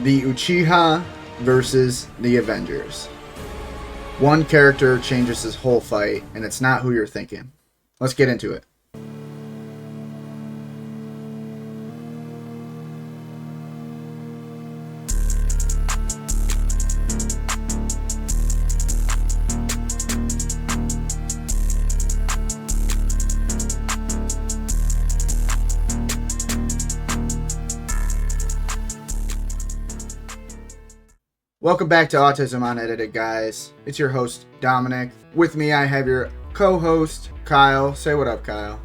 the Uchiha versus the Avengers. One character changes this whole fight, and it's not who you're thinking. Let's get into it. Welcome back to Autism Unedited, guys. It's your host, Dominic. With me, I have your co-host, Kyle. Say what up, Kyle.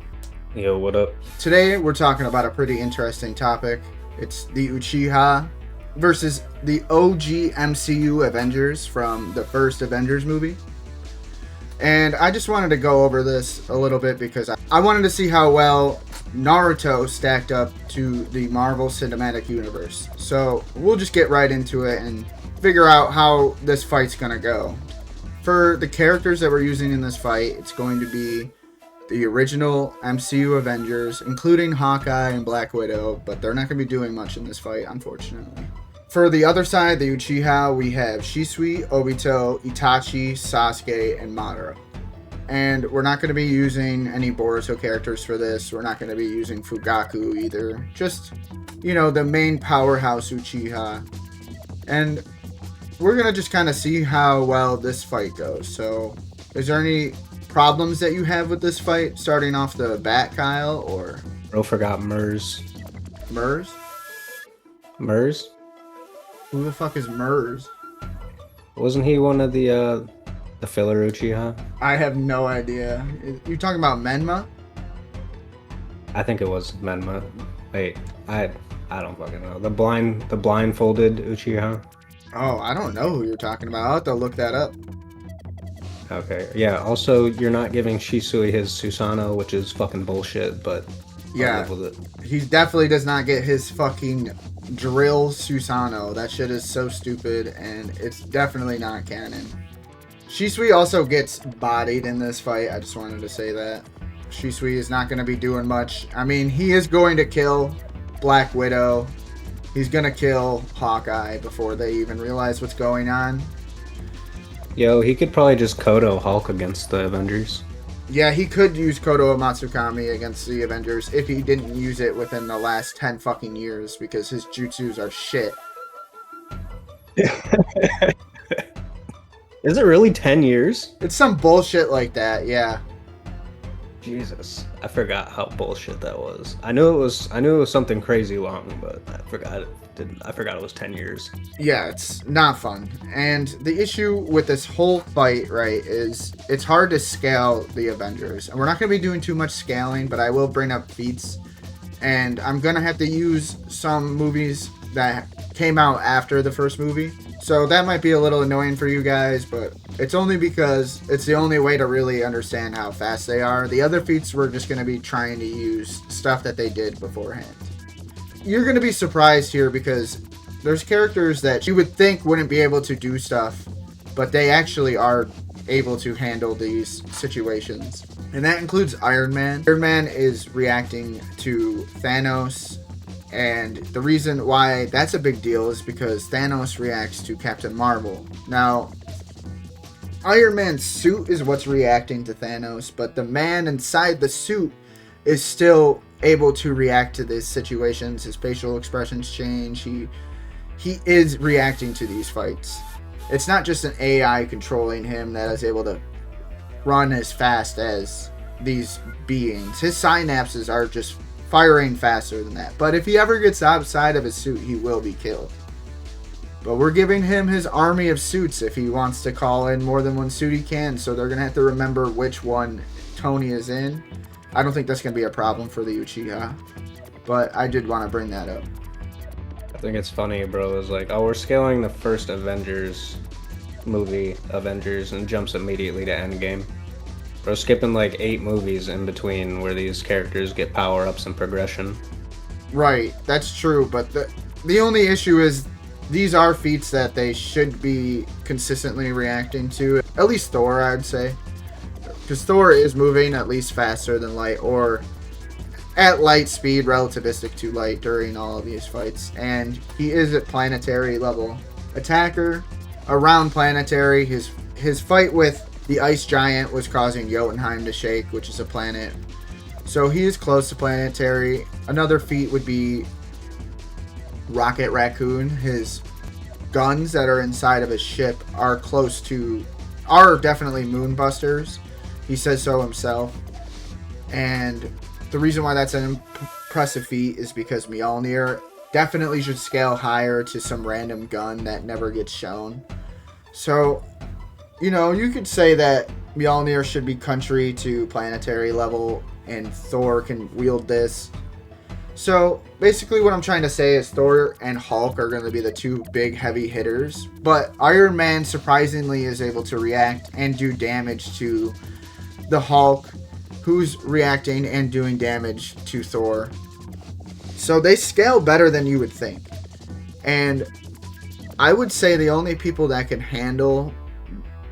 Yo, what up? Today, we're talking about a pretty interesting topic. It's the Uchiha versus the OG MCU Avengers from the first Avengers movie. And I just wanted to go over this a little bit because I wanted to see how well Naruto stacked up to the Marvel Cinematic Universe. So, we'll just get right into it and figure out how this fight's gonna go. For the characters that we're using in this fight, it's going to be the original MCU Avengers, including Hawkeye and Black Widow, but they're not gonna be doing much in this fight, unfortunately. For the other side, the Uchiha, we have Shisui, Obito, Itachi, Sasuke, and Madara. And we're not going to be using any Boruto characters for this. We're not going to be using Fugaku either. Just, the main powerhouse Uchiha. And we're going to just kind of see how well this fight goes. So, is there any problems that you have with this fight, starting off the bat, Kyle, or? Bro forgot Mers. Mers? Mers? Who the fuck is Mers? Wasn't he one of the filler Uchiha? I have no idea. You talking about Menma? I think it was Menma. Wait, I don't fucking know. The blindfolded Uchiha. Oh, I don't know who you're talking about. I'll have to look that up. Okay, yeah. Also, you're not giving Shisui his Susanoo, which is fucking bullshit. But yeah, I'll live with it. He definitely does not get his fucking drill Susanoo. That shit is so stupid, and it's definitely not canon. Shisui also gets bodied in this fight. I just wanted to say that. Shisui is not going to be doing much. I mean, he is going to kill Black Widow. He's going to kill Hawkeye before they even realize what's going on. Yo, he could probably just Kodo Hulk against the Avengers. Yeah, he could use Kodo Matsukami against the Avengers if he didn't use it within the last 10 fucking years, because his jutsus are shit. Is it really 10 years? It's some bullshit like that, yeah. Jesus, I forgot how bullshit that was. I knew it was something crazy long, but I forgot it was 10 years. Yeah, it's not fun. And the issue with this whole fight, right, is it's hard to scale the Avengers. And we're not going to be doing too much scaling, but I will bring up feats. And I'm going to have to use some movies that came out after the first movie. So that might be a little annoying for you guys, but it's only because it's the only way to really understand how fast they are. The other feats, we're just going to be trying to use stuff that they did beforehand. You're going to be surprised here because there's characters that you would think wouldn't be able to do stuff, but they actually are able to handle these situations. And that includes Iron Man. Iron Man is reacting to Thanos. And the reason why that's a big deal is because Thanos reacts to Captain Marvel. Now, Iron Man's suit is what's reacting to Thanos, but the man inside the suit is still able to react to these situations. His facial expressions change. He is reacting to these fights. It's not just an AI controlling him that is able to run as fast as these beings. His synapses are just firing faster than that. But if he ever gets outside of his suit, he will be killed. But we're giving him his army of suits. If he wants to call in more than one suit, he can. So they're going to have to remember which one Tony is in. I don't think that's going to be a problem for the Uchiha. But I did want to bring that up. I think it's funny, bro. It's like, oh, we're scaling the first Avengers movie, Avengers, and jumps immediately to Endgame. We're skipping like 8 movies in between where these characters get power-ups and progression. Right, that's true, but the only issue is these are feats that they should be consistently reacting to. At least Thor, I'd say. Because Thor is moving at least faster than light, or at light speed, relativistic to light during all of these fights, and he is at planetary level attacker. Around planetary, his fight with the ice giant was causing Jotunheim to shake, which is a planet. So he is close to planetary. Another feat would be Rocket Raccoon. His guns that are inside of his ship are definitely moonbusters. He says so himself. And the reason why that's an impressive feat is because Mjolnir definitely should scale higher to some random gun that never gets shown. So, you could say that Mjolnir should be country to planetary level, and Thor can wield this. So, basically what I'm trying to say is Thor and Hulk are going to be the two big heavy hitters, but Iron Man surprisingly is able to react and do damage to the Hulk, who's reacting and doing damage to Thor. So they scale better than you would think. And I would say the only people that can handle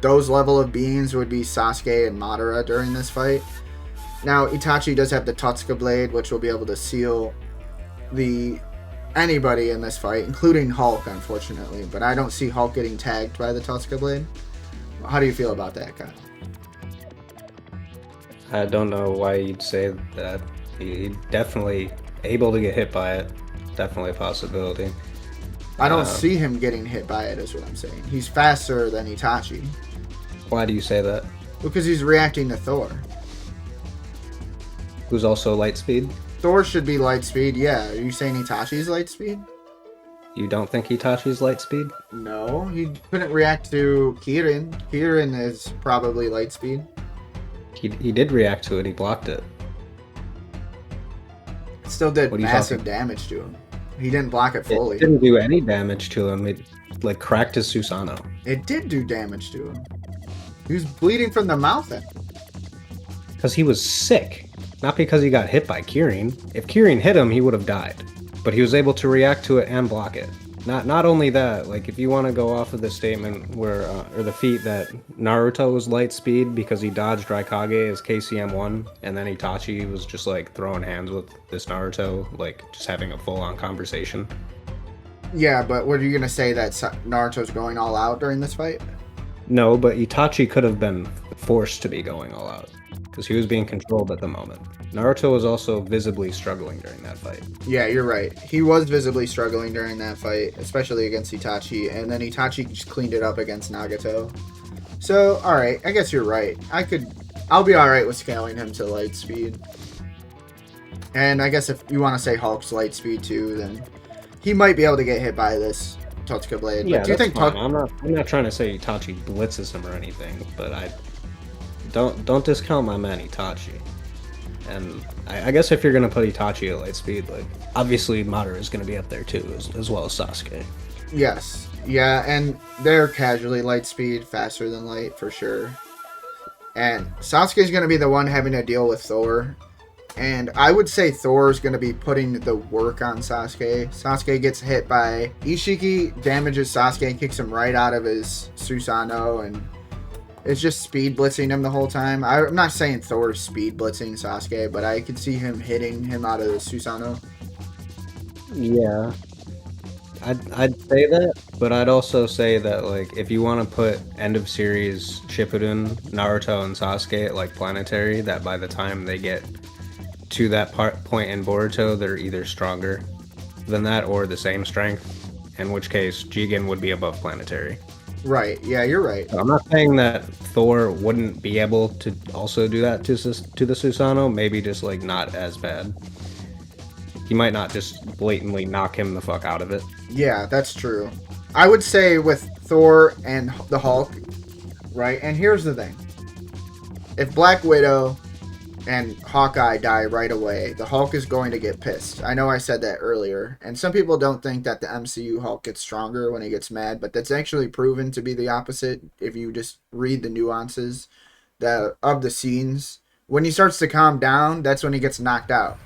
those level of beings would be Sasuke and Madara during this fight. Now, Itachi does have the Totsuka Blade, which will be able to seal anybody in this fight, including Hulk, unfortunately. But I don't see Hulk getting tagged by the Totsuka Blade. How do you feel about that, Kyle? I don't know why you'd say that. He definitely able to get hit by it. Definitely a possibility. I don't see him getting hit by it, is what I'm saying. He's faster than Itachi. Why do you say that? Because he's reacting to Thor. Who's also light speed? Thor should be light speed, yeah. Are you saying Itachi's light speed? You don't think Itachi's light speed? No, he couldn't react to Kirin. Kirin is probably light speed. He did react to it, he blocked it. It still did massive damage to him. He didn't block it fully. It didn't do any damage to him. It cracked his Susanoo. It did do damage to him. He was bleeding from the mouth end. Because he was sick. Not because he got hit by Kirin. If Kirin hit him, he would have died. But he was able to react to it and block it. Not only that, if you want to go off of the statement or the feat that Naruto was light speed because he dodged Raikage as KCM1, and then Itachi was just throwing hands with this Naruto, just having a full-on conversation. Yeah, but what are you gonna say, that Naruto's going all out during this fight? No, but Itachi could have been forced to be going all out because he was being controlled at the moment. Naruto was also visibly struggling during that fight. Yeah, you're right. He was visibly struggling during that fight, especially against Itachi, and then Itachi just cleaned it up against Nagato. So, alright, I guess you're right. I'll be alright with scaling him to light speed. And I guess if you want to say Hulk's light speed too, then he might be able to get hit by this Totsuka Blade. Yeah, but do you think fine. I'm not trying to say Itachi blitzes him or anything, but I don't discount my man Itachi. And I guess if you're gonna put Itachi at light speed, obviously Madara is gonna be up there too, as well as Sasuke. Yes, yeah, and they're casually light speed, faster than light for sure. And Sasuke's gonna be the one having to deal with Thor. And I would say Thor's going to be putting the work on Sasuke. Sasuke gets hit by Ishiki, damages Sasuke, and kicks him right out of his Susanoo, and it's just speed blitzing him the whole time. I'm not saying Thor's speed blitzing Sasuke, but I could see him hitting him out of the Susanoo. Yeah. I'd say that, but I'd also say that if you want to put end of series Shippuden, Naruto, and Sasuke at planetary, that by the time they get to that point in Boruto, they're either stronger than that or the same strength, in which case Jigen would be above planetary. Right, yeah, you're right. So I'm not saying that Thor wouldn't be able to also do that to the Susanoo, maybe just not as bad. He might not just blatantly knock him the fuck out of it. Yeah, that's true. I would say with Thor and the Hulk, right, and here's the thing. If Black Widow and Hawkeye die right away, the Hulk is going to get pissed. I know I said that earlier, and some people don't think that the MCU Hulk gets stronger when he gets mad, but that's actually proven to be the opposite if you just read the nuances of the scenes. When he starts to calm down, that's when he gets knocked out,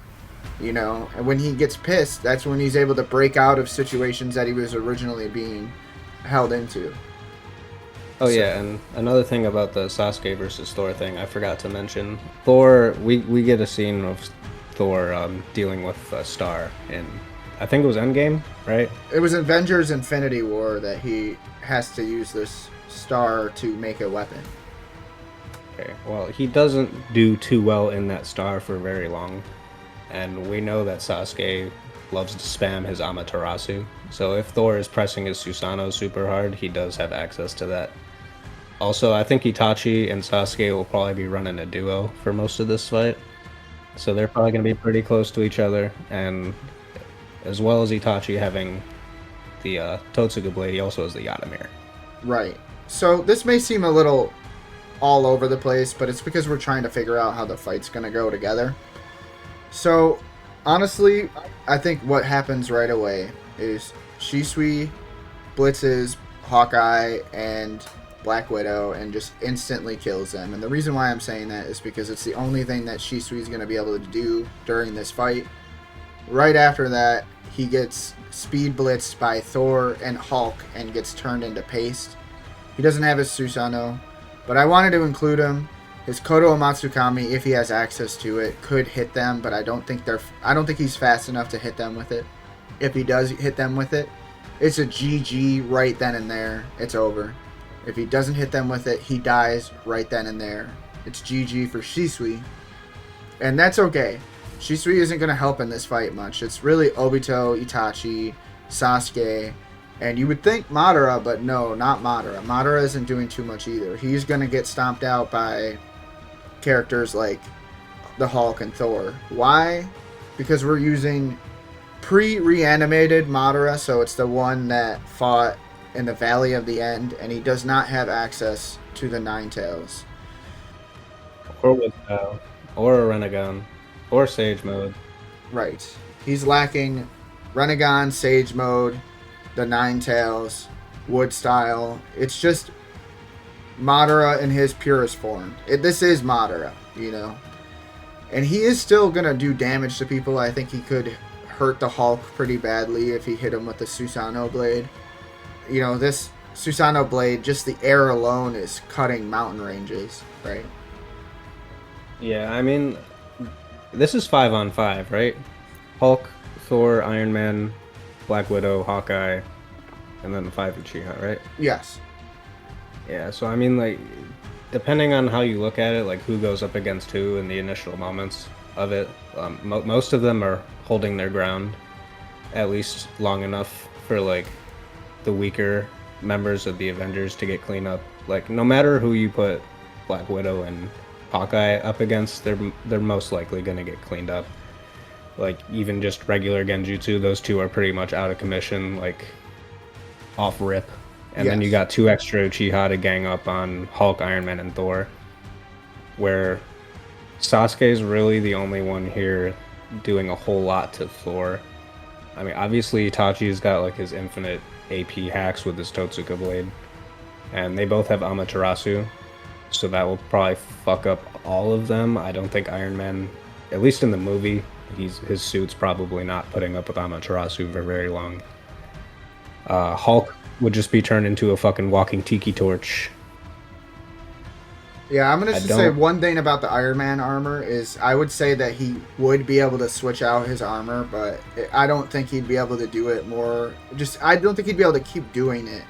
and when he gets pissed, that's when he's able to break out of situations that he was originally being held into. Oh yeah, and another thing about the Sasuke versus Thor thing, I forgot to mention. Thor, we get a scene of Thor dealing with a star in, I think it was Endgame, right? It was Avengers Infinity War that he has to use this star to make a weapon. Okay, well, he doesn't do too well in that star for very long. And we know that Sasuke loves to spam his Amaterasu. So if Thor is pressing his Susanoo super hard, he does have access to that. Also, I think Itachi and Sasuke will probably be running a duo for most of this fight. So they're probably going to be pretty close to each other. And as well as Itachi having the Totsuka blade, he also has the Yatamir. Right. So this may seem a little all over the place, but it's because we're trying to figure out how the fight's going to go together. So, honestly, I think what happens right away is Shisui blitzes Hawkeye and Black Widow and just instantly kills them. And the reason why I'm saying that is because it's the only thing that Shisui is going to be able to do during this fight. Right after that, he gets speed blitzed by Thor and Hulk and gets turned into paste. He doesn't have his Susanoo, but I wanted to include him. His Kodo Matsukami, if he has access to it, could hit them, but I don't think he's fast enough to hit them with it. If he does hit them with it, it's a GG right then and there. It's over. If he doesn't hit them with it, he dies right then and there. It's GG for Shisui. And that's okay. Shisui isn't going to help in this fight much. It's really Obito, Itachi, Sasuke, and you would think Madara, but no, not Madara. Madara isn't doing too much either. He's going to get stomped out by characters like the Hulk and Thor. Why? Because we're using pre-reanimated Madara, so it's the one that fought in the Valley of the End, and he does not have access to the Nine Tails. Or with or a Renegon, or Sage Mode. Right. He's lacking Renegon, Sage Mode, the Nine Tails, Wood Style. It's just Madara in his purest form. This is Madara, you know. And he is still going to do damage to people. I think he could hurt the Hulk pretty badly if he hit him with the Susanoo blade. You know, this Susanoo blade, just the air alone is cutting mountain ranges, right? Yeah, I mean, this is 5-on-5, right? Hulk, Thor, Iron Man, Black Widow, Hawkeye, and then the 5 Uchiha, right? Yes. Yeah, so I mean, like, depending on how you look at it, like who goes up against who in the initial moments of it, most of them are holding their ground, at least long enough for like the weaker members of the Avengers to get clean up. Like, no matter who you put Black Widow and Hawkeye up against, they're most likely gonna get cleaned up. Like, even just regular Genjutsu, those two are pretty much out of commission, like off rip. And then you got 2 extra Uchiha to gang up on Hulk, Iron Man, and Thor. Where Sasuke's really the only one here doing a whole lot to Thor. I mean, obviously Itachi's got like his infinite AP hacks with his Totsuka blade. And they both have Amaterasu. So that will probably fuck up all of them. I don't think Iron Man, at least in the movie, his suit's probably not putting up with Amaterasu for very long. Hulk would just be turned into a fucking walking tiki torch. Yeah, I'm going to say one thing about the Iron Man armor is I would say that he would be able to switch out his armor, but I don't think he'd be able to do it more. I don't think he'd be able to keep doing it.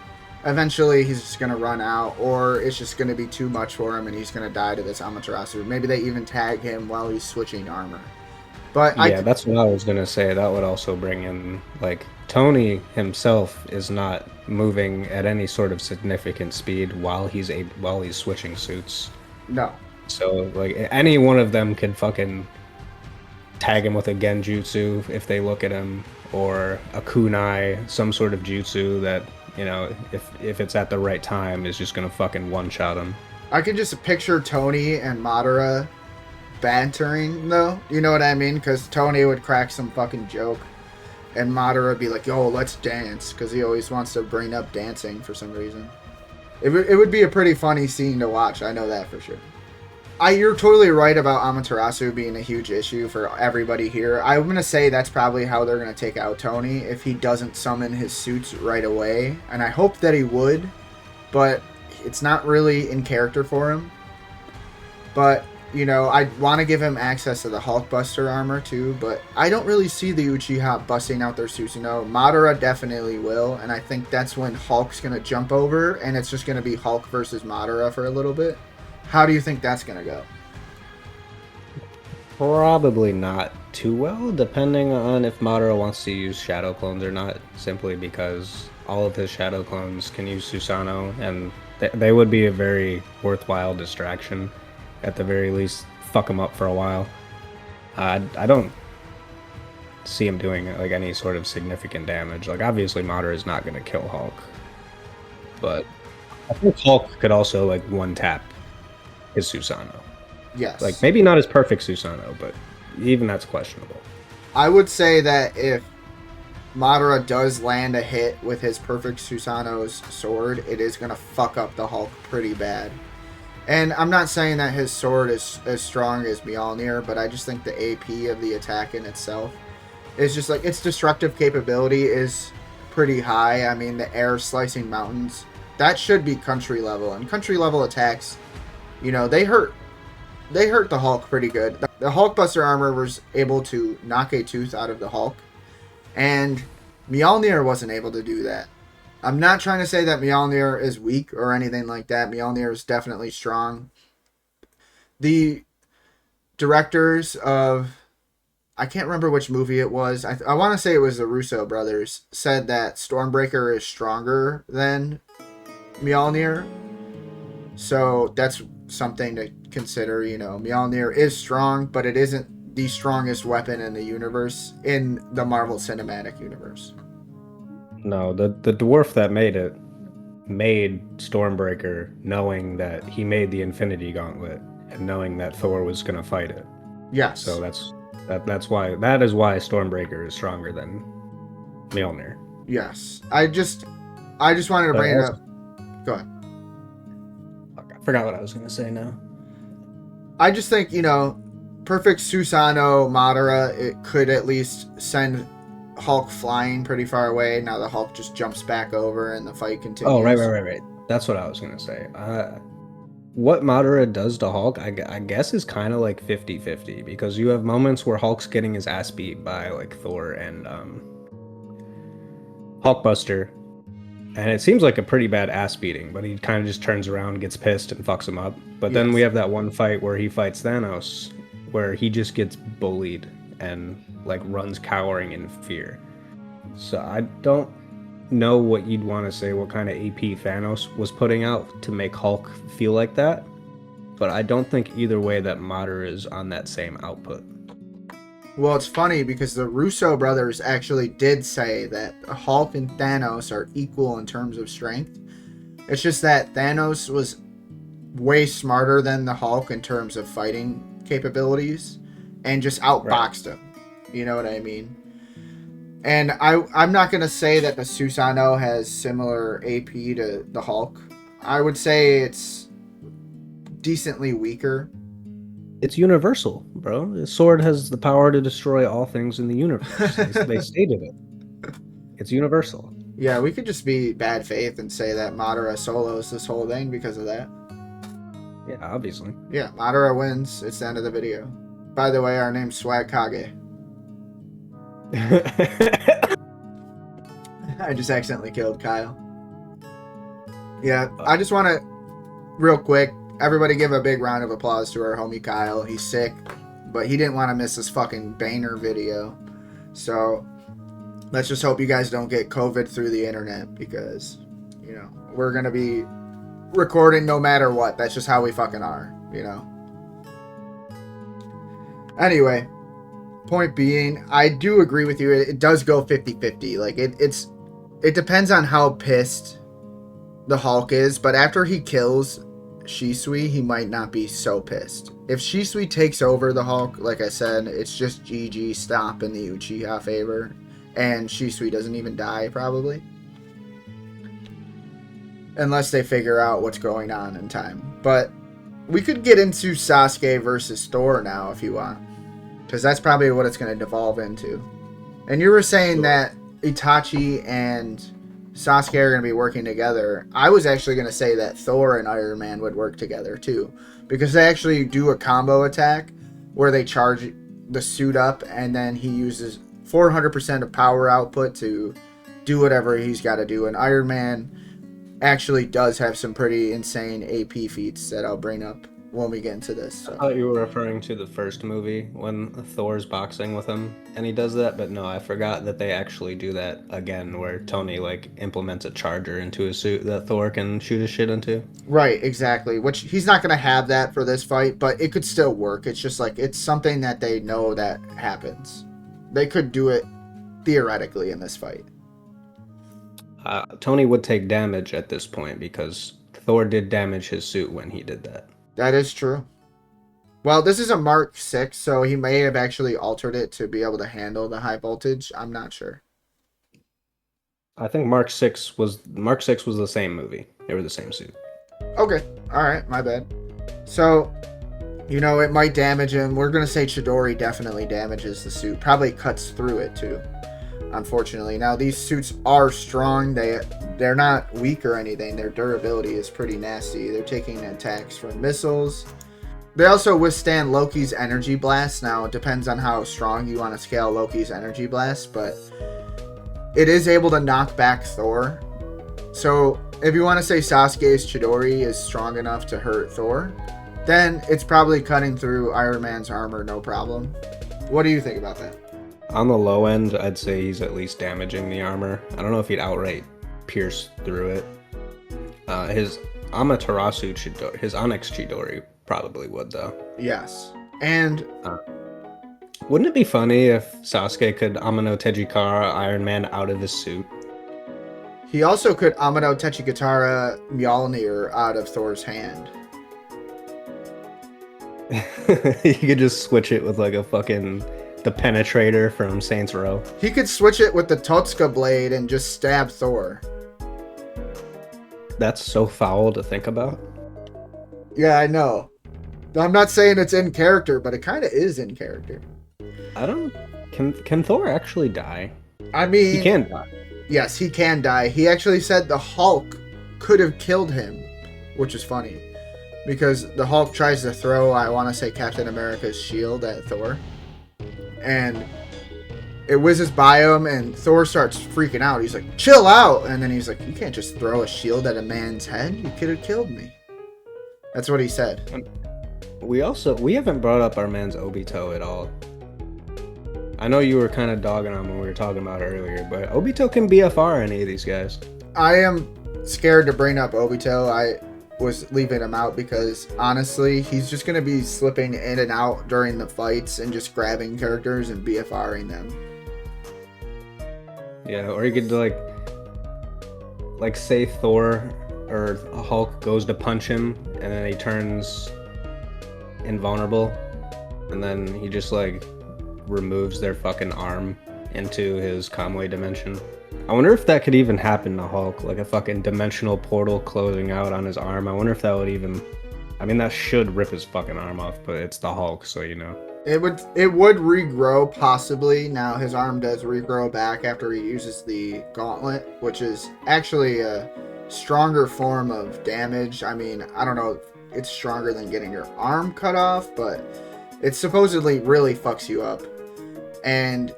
Eventually, he's just going to run out, or it's just going to be too much for him and he's going to die to this Amaterasu. Maybe they even tag him while he's switching armor. But yeah, that's what I was going to say. That would also bring in, like, Tony himself is not moving at any sort of significant speed while he's switching suits. No. So like any one of them could fucking tag him with a Genjutsu if they look at him, or a kunai, some sort of jutsu that, you know, if it's at the right time, is just gonna fucking one shot him. I can just picture Tony and Madara bantering though. You know what I mean? Because Tony would crack some fucking joke. And Madara would be like, yo, let's dance. Because he always wants to bring up dancing for some reason. It would be a pretty funny scene to watch. I know that for sure. You're totally right about Amaterasu being a huge issue for everybody here. I'm going to say that's probably how they're going to take out Tony if he doesn't summon his suits right away. And I hope that he would. But it's not really in character for him. But You know, I want to give him access to the Hulkbuster armor too, but I don't really see the Uchiha busting out their Susanoo. Madara definitely will, and I think that's when Hulk's going to jump over, and it's just going to be Hulk versus Madara for a little bit. How do you think that's going to go? Probably not too well, depending on if Madara wants to use shadow clones or not, simply because all of his shadow clones can use Susanoo, and they would be a very worthwhile distraction. At the very least, fuck him up for a while. I don't see him doing like any sort of significant damage. Like obviously Madara is not going to kill Hulk, but I think Hulk could also like one tap his Susanoo. Yes. Like maybe not his perfect Susanoo, but even that's questionable. I would say that if Madara does land a hit with his perfect Susanoo's sword, it is going to fuck up the Hulk pretty bad. And I'm not saying that his sword is as strong as Mjolnir, but I just think the AP of the attack in itself is just like its destructive capability is pretty high. I mean, the air slicing mountains, that should be country level. And country level attacks, you know, they hurt the Hulk pretty good. The Hulkbuster armor was able to knock a tooth out of the Hulk, and Mjolnir wasn't able to do that. I'm not trying to say that Mjolnir is weak or anything like that. Mjolnir is definitely strong. The directors of, I can't remember which movie it was. I want to say it was the Russo brothers, said that Stormbreaker is stronger than Mjolnir. So that's something to consider. You know, Mjolnir is strong, but it isn't the strongest weapon in the universe, in the Marvel Cinematic Universe. No, the dwarf that made it made Stormbreaker knowing that he made the Infinity Gauntlet and knowing that Thor was going to fight it. Yes. So that's why Stormbreaker is stronger than Mjolnir. Yes. I just wanted to bring it up. Go ahead. I forgot what I was going to say now. I just think, you know, perfect Susanoo Madara, it could at least send Hulk flying pretty far away. Now the Hulk just jumps back over and the fight continues. Oh, right. That's what I was going to say. What Madara does to Hulk, I guess, is kind of like 50-50, because you have moments where Hulk's getting his ass beat by like Thor and Hulkbuster, and it seems like a pretty bad ass beating, but he kind of just turns around, gets pissed, and fucks him up. But then we have that one fight where he fights Thanos, where he just gets bullied and like runs cowering in fear. So I don't know what you'd want to say, what kind of AP Thanos was putting out to make Hulk feel like that, but I don't think either way that Madara is on that same output. Well, it's funny because the Russo brothers actually did say that Hulk and Thanos are equal in terms of strength. It's just that Thanos was way smarter than the Hulk in terms of fighting capabilities and just outboxed him. You know what I mean? And I'm not going to say that the Susanoo has similar AP to the Hulk. I would say it's decently weaker. It's universal, bro. The sword has the power to destroy all things in the universe. They stated it. It's universal. Yeah, we could just be bad faith and say that Madara solos this whole thing because of that. Yeah, obviously. Yeah, Madara wins. It's the end of the video. By the way, our name's Swag Kage. I just accidentally killed Kyle. Yeah, I just want to, real quick, everybody give a big round of applause to our homie Kyle. He's sick, but he didn't want to miss this fucking banger video. So let's just hope you guys don't get COVID through the internet, because, you know, we're going to be recording no matter what. That's just how we fucking are, you know. Anyway, point being, I do agree with you. It does go 50-50. Like, it depends on how pissed the Hulk is, but after he kills Shisui, he might not be so pissed. If Shisui takes over the Hulk, like I said, it's just GG stop in the Uchiha favor, and Shisui doesn't even die, probably. Unless they figure out what's going on in time. But we could get into Sasuke versus Thor now if you want, because that's probably what it's going to devolve into. And you were saying that Itachi and Sasuke are going to be working together, I was actually going to say that Thor and Iron Man would work together too, because they actually do a combo attack where they charge the suit up and then he uses 400% of power output to do whatever he's got to do. And Iron Man actually does have some pretty insane AP feats that I'll bring up when we get into this. So. I thought you were referring to the first movie when Thor's boxing with him and he does that, but no, I forgot that they actually do that again where Tony like implements a charger into his suit that Thor can shoot his shit into. Right, exactly. Which he's not going to have that for this fight, but it could still work. It's just like it's something that they know that happens. They could do it theoretically in this fight. Tony would take damage at this point because Thor did damage his suit when he did that. That is true. Well, this is a Mark 6, so he may have actually altered it to be able to handle the high voltage. I'm not sure. I think Mark 6 was the same movie. They were the same suit. Okay. All right. My bad. So, it might damage him. We're going to say Chidori definitely damages the suit. Probably cuts through it, too. Unfortunately. Now, these suits are strong. They're not weak or anything. Their durability is pretty nasty. They're taking attacks from missiles. They also withstand Loki's energy blast. Now, it depends on how strong you want to scale Loki's energy blast, but it is able to knock back Thor. So, if you want to say Sasuke's Chidori is strong enough to hurt Thor, then it's probably cutting through Iron Man's armor no problem. What do you think about that? On the low end, I'd say he's at least damaging the armor. I don't know if he'd outright pierce through it. His Amaterasu Chidori, his Onyx Chidori probably would, though. Yes. And wouldn't it be funny if Sasuke could Amano Tejikara Iron Man out of his suit? He also could Amano Tejikatara Mjolnir out of Thor's hand. He could just switch it with like a fucking the Penetrator from Saints Row. He could switch it with the Totsuka blade and just stab Thor. That's so foul to think about. Yeah, I know. I'm not saying it's in character, but it kind of is in character. Can Thor actually die? I mean, he can die. Yes, he can die. He actually said the Hulk could have killed him, which is funny. Because the Hulk tries to throw, I want to say, Captain America's shield at Thor. And it whizzes by him, and Thor starts freaking out. He's like, chill out! And then he's like, you can't just throw a shield at a man's head. You could have killed me. That's what he said. We haven't brought up our man's Obito at all. I know you were kind of dogging on when we were talking about it earlier, but Obito can BFR any of these guys. I am scared to bring up Obito. I was leaving him out because, honestly, he's just going to be slipping in and out during the fights and just grabbing characters and BFRing them. Yeah, or you could, like say Thor or Hulk goes to punch him, and then he turns invulnerable, and then he just, removes their fucking arm into his Kamui dimension. I wonder if that could even happen to Hulk, like a fucking dimensional portal closing out on his arm. I wonder if that would even... I mean, that should rip his fucking arm off, but it's the Hulk, so you know. It would regrow, possibly. Now, his arm does regrow back after he uses the gauntlet, which is actually a stronger form of damage. I mean, I don't know if it's stronger than getting your arm cut off, but it supposedly really fucks you up. And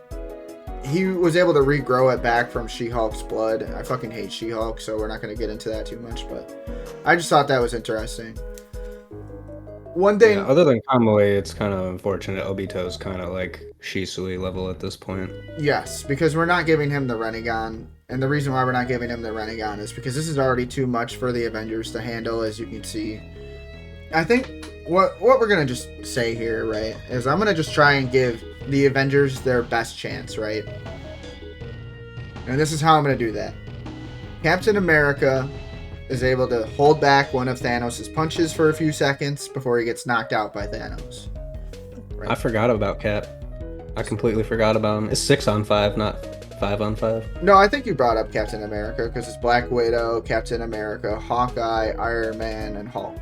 he was able to regrow it back from She-Hulk's blood. I fucking hate She-Hulk, so we're not going to get into that too much, but I just thought that was interesting. One thing... Yeah, other than Kamui, it's kind of unfortunate. Obito's kind of like Shisui level at this point. Yes, because we're not giving him the Renegon. And the reason why we're not giving him the Renegon is because this is already too much for the Avengers to handle, as you can see. I think what we're going to just say here, right, is I'm going to just try and give the Avengers their best chance, right? And this is how I'm going to do that. Captain America is able to hold back one of Thanos' punches for a few seconds before he gets knocked out by Thanos. Right? I forgot about Cap. I completely forgot about him. It's 6-on-5, not 5-on-5. No, I think you brought up Captain America because it's Black Widow, Captain America, Hawkeye, Iron Man, and Hulk.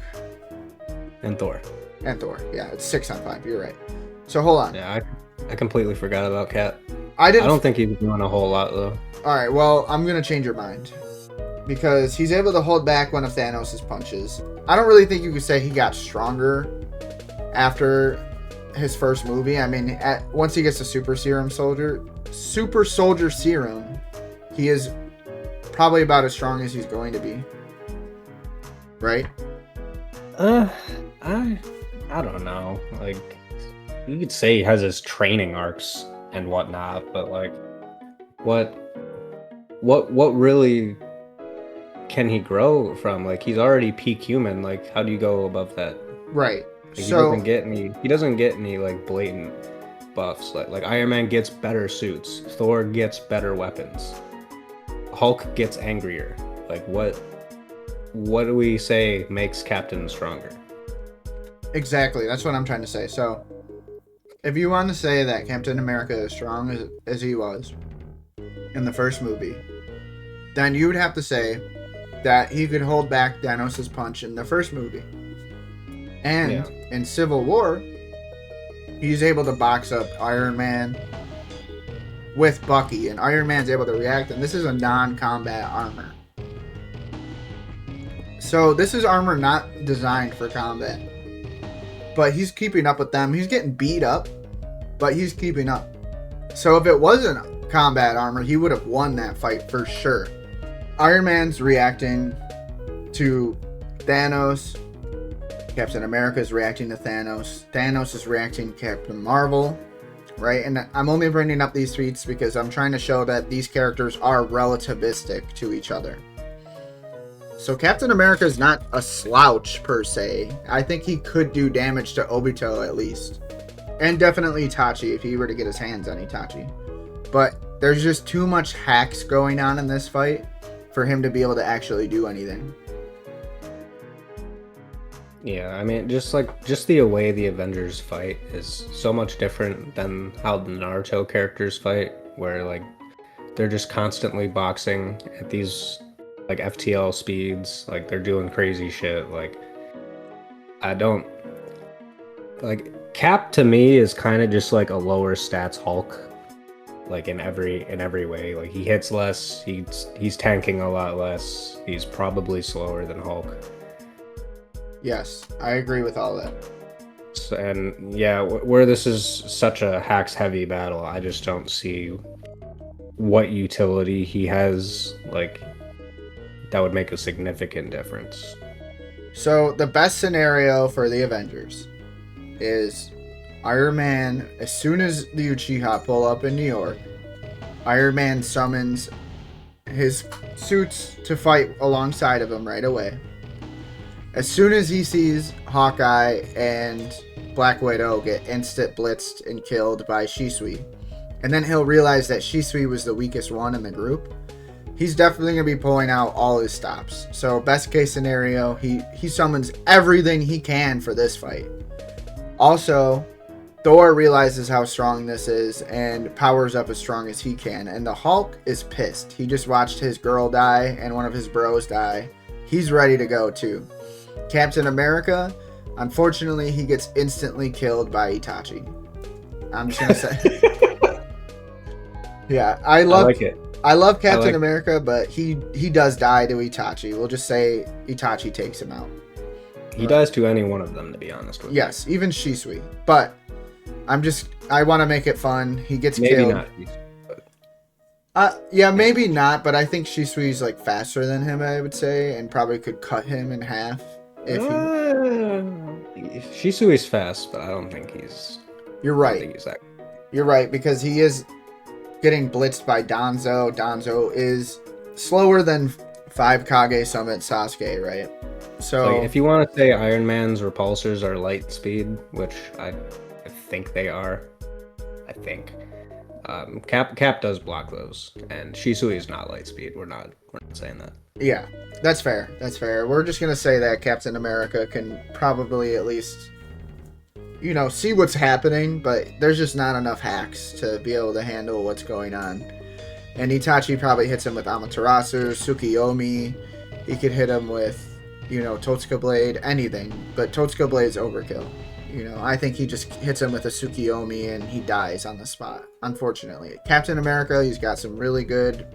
And Thor. And Thor. Yeah, it's 6-on-5. You're right. So hold on. Yeah, I completely forgot about Cap. I I didn't. don't think he's doing a whole lot though. All right, well, I'm gonna change your mind because he's able to hold back one of Thanos' punches. I don't really think you could say he got stronger after his first movie. I mean, once he gets the super soldier serum, he is probably about as strong as he's going to be. Right? I don't know. Like, you could say he has his training arcs and whatnot, but like, what really can he grow from? Like, he's already peak human. Like, how do you go above that? Right. Like, he doesn't get any. He doesn't get any like blatant buffs. Like Iron Man gets better suits. Thor gets better weapons. Hulk gets angrier. Like, what do we say makes Captain stronger? Exactly. That's what I'm trying to say. So, if you want to say that Captain America is strong as he was in the first movie, then you would have to say that he could hold back Thanos' punch in the first movie. And in Civil War, he's able to box up Iron Man with Bucky, and Iron Man's able to react, and this is a non-combat armor. So this is armor not designed for combat. But he's keeping up with them. He's getting beat up, but he's keeping up. So if it wasn't combat armor, he would have won that fight for sure. Iron Man's reacting to Thanos. Captain America is reacting to Thanos. Thanos is reacting to Captain Marvel. Right? And I'm only bringing up these tweets because I'm trying to show that these characters are relativistic to each other. So Captain America is not a slouch per se. I think he could do damage to Obito at least. And definitely Itachi if he were to get his hands on Itachi. But there's just too much hacks going on in this fight for him to be able to actually do anything. Yeah, I mean, just the way the Avengers fight is so much different than how the Naruto characters fight, where like they're just constantly boxing at these like FTL speeds, like they're doing crazy shit. Like, I don't like Cap to me is kind of just like a lower stats Hulk, like in every way. Like he hits less, he's tanking a lot less, he's probably slower than Hulk. Yes, I agree with all that. So, and yeah, where this is such a hacks heavy battle, I just don't see what utility he has like that would make a significant difference. So the best scenario for the Avengers is Iron Man, as soon as the Uchiha pull up in New York, Iron Man summons his suits to fight alongside of him right away. As soon as he sees Hawkeye and Black Widow get instant blitzed and killed by Shisui, and then he'll realize that Shisui was the weakest one in the group, he's definitely going to be pulling out all his stops. So best case scenario, he summons everything he can for this fight. Also, Thor realizes how strong this is and powers up as strong as he can. And the Hulk is pissed. He just watched his girl die and one of his bros die. He's ready to go too. Captain America, unfortunately, he gets instantly killed by Itachi. I'm just going to say. Yeah, I like it. I love Captain America, but he does die to Itachi. We'll just say Itachi takes him out. He dies to any one of them, to be honest with you. Yes, even Shisui. But I want to make it fun. He gets maybe killed. Not. Yeah, maybe not, but I think Shisui's like faster than him, I would say, and probably could cut him in half if Shisui's fast, but I don't think he's... You're right. I think he's that... You're right, because he is getting blitzed by Danzo. Danzo is slower than 5 Kage Summit Sasuke, right? So like, if you want to say Iron Man's repulsors are light speed, which I think they are, I think Cap does block those, and Shisui is not light speed. We're not saying that. Yeah, that's fair. That's fair. We're just gonna say that Captain America can probably at least, see what's happening, but there's just not enough hacks to be able to handle what's going on. And Itachi probably hits him with Amaterasu, Tsukiyomi. He could hit him with, Totsuka Blade, anything. But Totsuka Blade's overkill. I think he just hits him with a Tsukiyomi and he dies on the spot, unfortunately. Captain America, he's got some really good,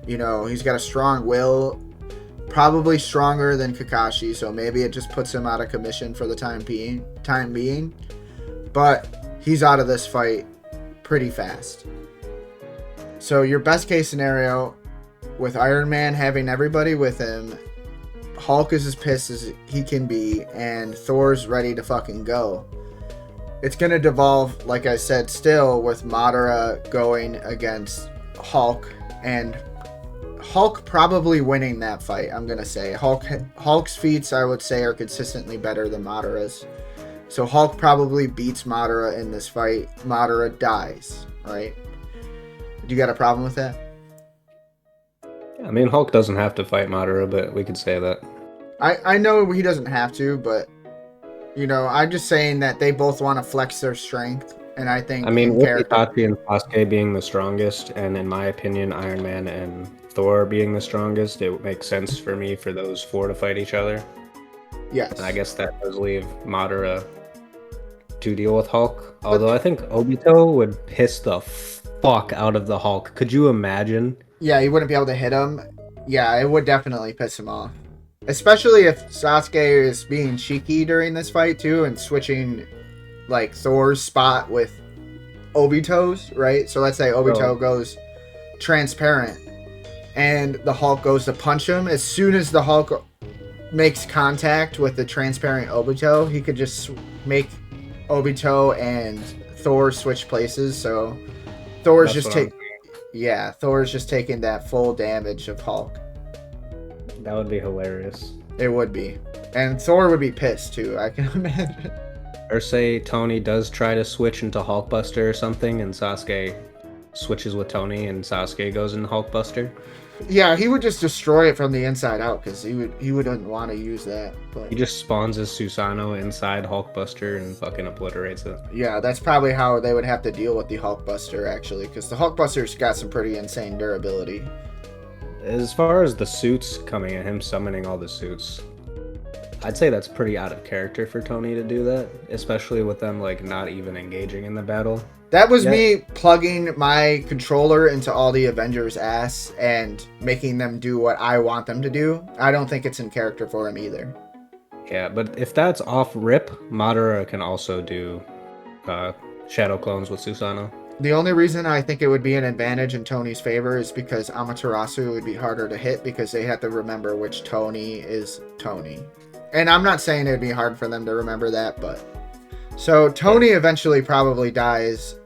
he's got a strong will, probably stronger than Kakashi, so maybe it just puts him out of commission for the time being. But he's out of this fight pretty fast. So your best case scenario, with Iron Man having everybody with him, Hulk is as pissed as he can be, and Thor's ready to fucking go. It's going to devolve, like I said, still with Madara going against Hulk, and Hulk probably winning that fight, I'm going to say. Hulk's feats, I would say, are consistently better than Madara's. So Hulk probably beats Madara in this fight. Madara dies, right? Do you got a problem with that? I mean, Hulk doesn't have to fight Madara, but we could say that. I know he doesn't have to, but, I'm just saying that they both want to flex their strength, and I think... I mean, with Itachi and Sasuke being the strongest, and in my opinion, Iron Man and Thor being the strongest, it makes sense for me for those four to fight each other. Yes. And I guess that does leave Madara to deal with Hulk. Although I think Obito would piss the fuck out of the Hulk. Could you imagine? Yeah, he wouldn't be able to hit him. Yeah, it would definitely piss him off. Especially if Sasuke is being cheeky during this fight, too, and switching, Thor's spot with Obito's, right? So let's say Obito goes transparent, and the Hulk goes to punch him. As soon as the Hulk makes contact with the transparent Obito, he could just make Obito and Thor switch places, so Thor's just taking that full damage of Hulk. That would be hilarious. It would be. And Thor would be pissed too, I can imagine. Or say Tony does try to switch into Hulkbuster or something, and Sasuke switches with Tony and Sasuke goes into Hulkbuster. Yeah, he would just destroy it from the inside out, because he wouldn't want to use that. But he just spawns his Susanoo inside Hulkbuster and fucking obliterates it. Yeah, that's probably how they would have to deal with the Hulkbuster, actually, because the Hulkbuster's got some pretty insane durability. As far as the suits coming at him, summoning all the suits, I'd say that's pretty out of character for Tony to do that, especially with them not even engaging in the battle. That was me plugging my controller into all the Avengers' ass and making them do what I want them to do. I don't think it's in character for him either. Yeah, but if that's off rip, Madara can also do shadow clones with Susanoo. The only reason I think it would be an advantage in Tony's favor is because Amaterasu would be harder to hit, because they have to remember which Tony is Tony. And I'm not saying it would be hard for them to remember that, but... So Tony eventually probably dies,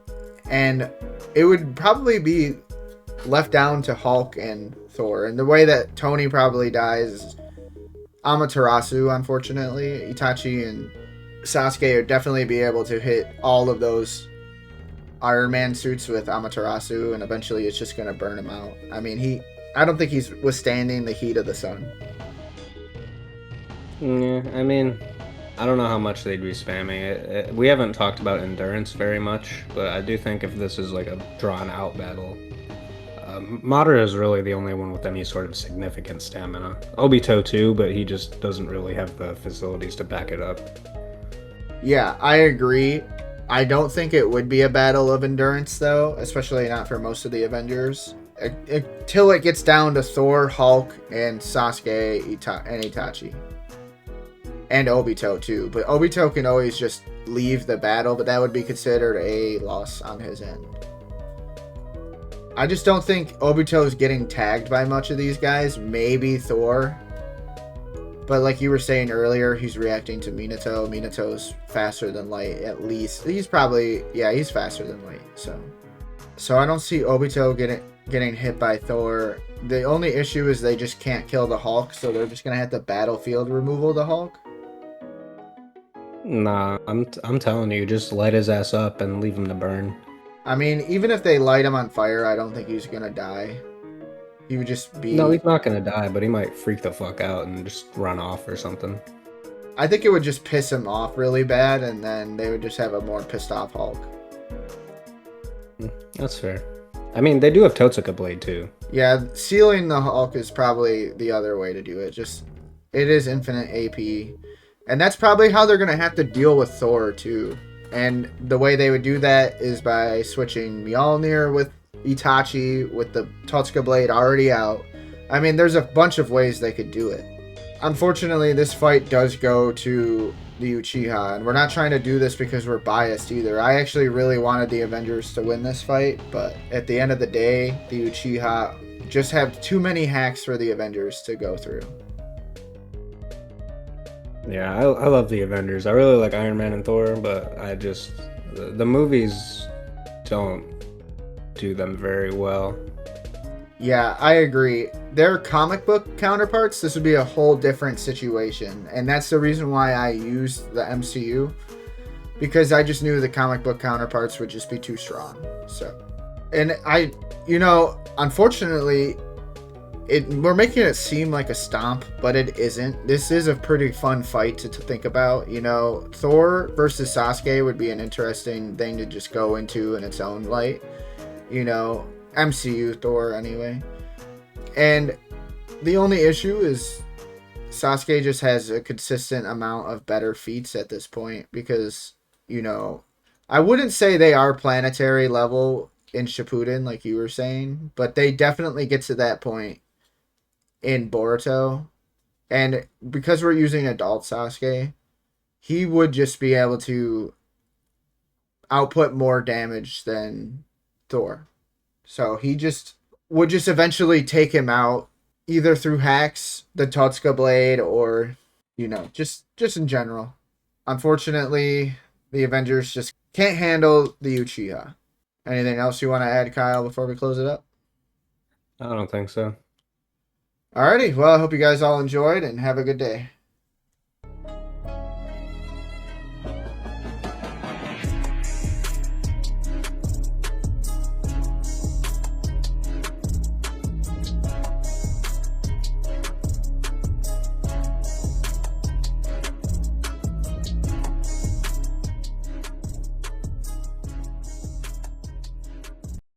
and it would probably be left down to Hulk and Thor. And the way that Tony probably dies is Amaterasu, unfortunately. Itachi and Sasuke would definitely be able to hit all of those Iron Man suits with Amaterasu, and eventually it's just going to burn him out. I mean, I don't think he's withstanding the heat of the sun. Yeah, I mean, I don't know how much they'd be spamming it. We haven't talked about endurance very much, but I do think if this is a drawn-out battle, Madara is really the only one with any sort of significant stamina. Obito too, but he just doesn't really have the facilities to back it up. Yeah, I agree. I don't think it would be a battle of endurance, though, especially not for most of the Avengers. Until it gets down to Thor, Hulk, and Sasuke and Itachi. And Obito, too. But Obito can always just leave the battle, but that would be considered a loss on his end. I just don't think Obito's getting tagged by much of these guys. Maybe Thor. But like you were saying earlier, he's reacting to Minato. Minato's faster than light, at least. He's faster than light. So I don't see Obito getting hit by Thor. The only issue is they just can't kill the Hulk, so they're just gonna have to battlefield removal the Hulk. Nah, I'm telling you, just light his ass up and leave him to burn. I mean, even if they light him on fire, I don't think he's gonna die. He would just be... No, he's not gonna die, but he might freak the fuck out and just run off or something. I think it would just piss him off really bad, and then they would just have a more pissed off Hulk. That's fair. I mean, they do have Totsuka Blade too. Yeah, sealing the Hulk is probably the other way to do it. It is infinite AP, And that's probably how they're going to have to deal with Thor, too. And the way they would do that is by switching Mjolnir with Itachi, with the Totsuka blade already out. I mean, there's a bunch of ways they could do it. Unfortunately, this fight does go to the Uchiha, and we're not trying to do this because we're biased either. I actually really wanted the Avengers to win this fight, but at the end of the day, the Uchiha just have too many hacks for the Avengers to go through. Yeah, I love the Avengers. I really like Iron Man and Thor, but the movies don't do them very well. Yeah, I agree. Their comic book counterparts, this would be a whole different situation. And that's the reason why I used the MCU. Because I just knew the comic book counterparts would just be too strong. So, and unfortunately, we're making it seem like a stomp, but it isn't. This is a pretty fun fight to think about. Thor versus Sasuke would be an interesting thing to just go into in its own light. MCU Thor anyway. And the only issue is Sasuke just has a consistent amount of better feats at this point because, I wouldn't say they are planetary level in Shippuden like you were saying, but they definitely get to that point in Boruto. And because we're using adult Sasuke, he would just be able to output more damage than Thor. So he would just eventually take him out either through hacks, the Totsuka blade, or just in general. Unfortunately, the Avengers just can't handle the Uchiha. Anything else you want to add, Kyle, before we close it up? I don't think so. Alrighty, well, I hope you guys all enjoyed and have a good day.